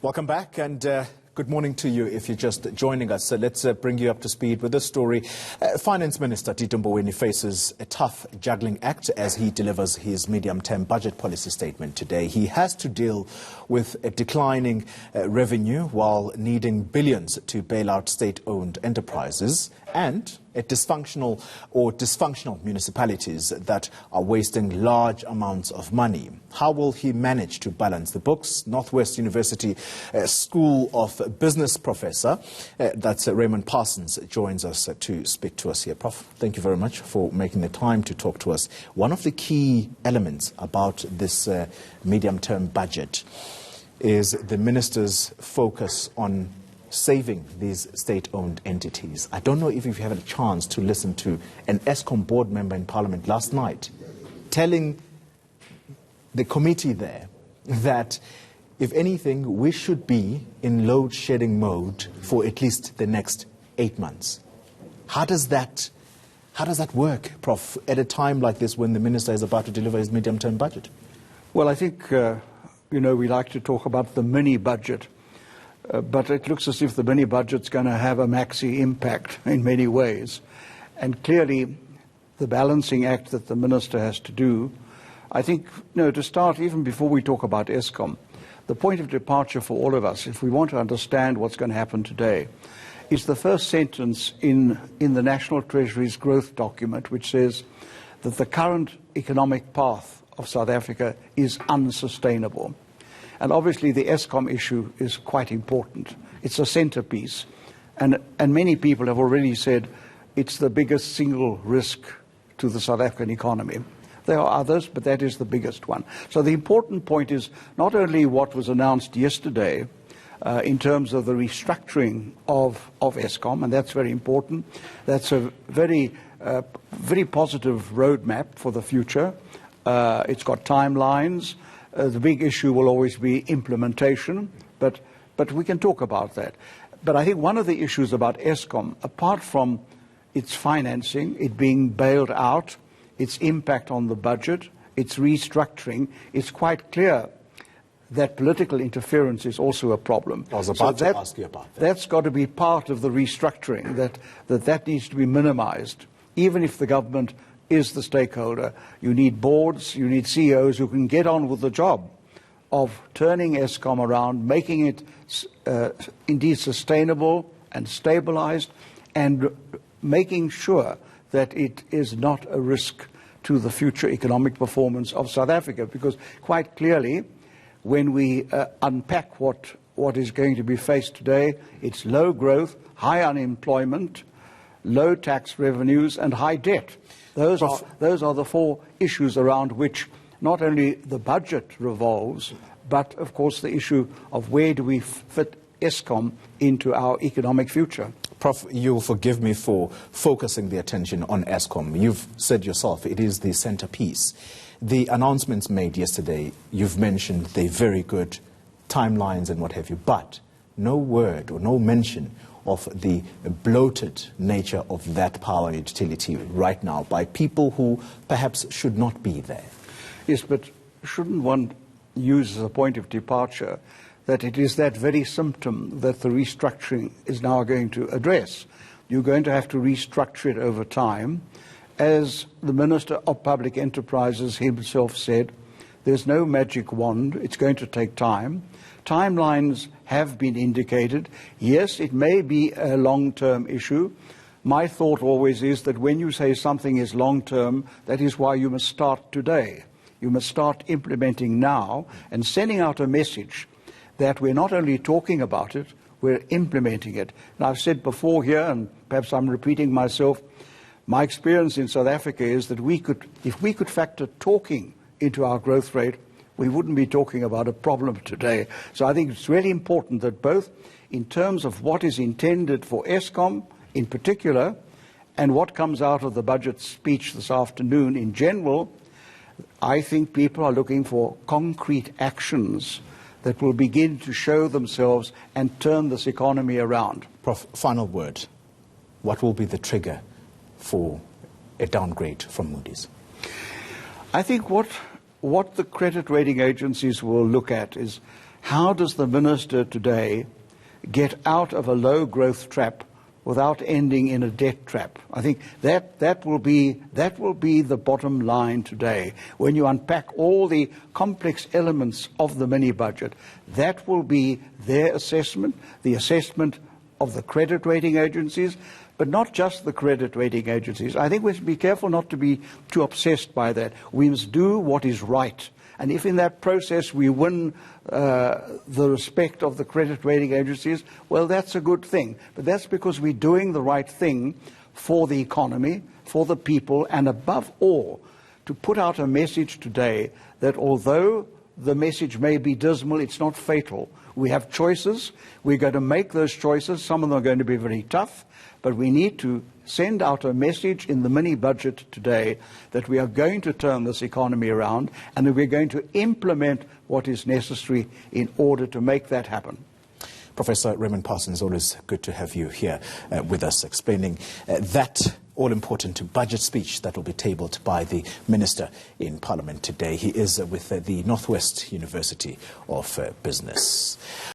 Welcome back and good morning to you if you're just joining us. So let's bring you up to speed with this story. Finance Minister Tito Mboweni faces a tough juggling act as he delivers his medium-term budget policy statement today. He has to deal with a declining revenue while needing billions to bail out state-owned enterprises and dysfunctional municipalities that are wasting large amounts of money. How will he manage to balance the books? Northwest University School of Business professor, that's Raymond Parsons, joins us to speak to us here. Prof, thank you very much for making the time to talk to us. One of the key elements about this medium-term budget is the minister's focus on saving these state-owned entities. I don't know if you've had a chance to listen to an ESCOM board member in Parliament last night telling the committee there that, if anything, we should be in load-shedding mode for at least the next 8 months. How does that work, Prof, at a time like this when the minister is about to deliver his medium-term budget? Well, I think, we like to talk about the mini-budget. But it looks as if the mini-budget's going to have a maxi impact in many ways. And clearly, the balancing act that the minister has to do, I think, to start, even before we talk about ESCOM, the point of departure for all of us, if we want to understand what's going to happen today, is the first sentence in the National Treasury's growth document, which says that the current economic path of South Africa is unsustainable. And obviously the ESCOM issue is quite important. It's a centerpiece. And many people have already said it's the biggest single risk to the South African economy. There are others, but that is the biggest one. So the important point is not only what was announced yesterday in terms of the restructuring of ESCOM, and that's very important. That's a very positive roadmap for the future. It's got timelines. The big issue will always be implementation, but we can talk about that. But I think one of the issues about ESCOM, apart from its financing, it being bailed out, its impact on the budget, its restructuring, it's quite clear that political interference is also a problem. I was about to ask you about that. That's got to be part of the restructuring, that needs to be minimized, even if the government is the stakeholder. You need boards, you need CEOs who can get on with the job of turning ESCOM around, making it indeed sustainable and stabilized, and making sure that it is not a risk to the future economic performance of South Africa. Because quite clearly, when we unpack what is going to be faced today, it's low growth, high unemployment, low tax revenues and high debt. Those are the four issues around which not only the budget revolves, but of course the issue of where do we fit ESCOM into our economic future. Prof, you'll forgive me for focusing the attention on ESCOM. You've said yourself it is the centerpiece. The announcements made yesterday, you've mentioned they're very good, timelines and what have you, but no word or no mention of the bloated nature of that power utility right now by people who perhaps should not be there. Yes, but shouldn't one use as a point of departure that it is that very symptom that the restructuring is now going to address? You're going to have to restructure it over time. As the Minister of Public Enterprises himself said, there's no magic wand. It's going to take time. Timelines have been indicated. Yes, it may be a long-term issue. My thought always is that when you say something is long-term, that is why you must start today. You must start implementing now and sending out a message that we're not only talking about it, we're implementing it. And I've said before here, and perhaps I'm repeating myself, my experience in South Africa is that if we could factor talking into our growth rate, we wouldn't be talking about a problem today. So I think it's really important that both in terms of what is intended for ESCOM in particular and what comes out of the budget speech this afternoon in general, I think people are looking for concrete actions that will begin to show themselves and turn this economy around. Prof, final word. What will be the trigger for a downgrade from Moody's? I think what the credit rating agencies will look at is How does the Minister today get out of a low growth trap without ending in a debt trap? I think that will be the bottom line today. When you unpack all the complex elements of the mini budget, that will be their assessment, the assessment of the credit rating agencies, but not just the credit rating agencies. I think we should be careful not to be too obsessed by that. We must do what is right. And if in that process we win the respect of the credit rating agencies, well, that's a good thing. But that's because we're doing the right thing for the economy, for the people, and above all, to put out a message today that although the message may be dismal, it's not fatal. We have choices. We're going to make those choices. Some of them are going to be very tough, but we need to send out a message in the mini budget today that we are going to turn this economy around and that we're going to implement what is necessary in order to make that happen. Professor Raymond Parsons, always good to have you here with us explaining that all-important budget speech that will be tabled by the Minister in Parliament today. He is with the Northwest University of Business.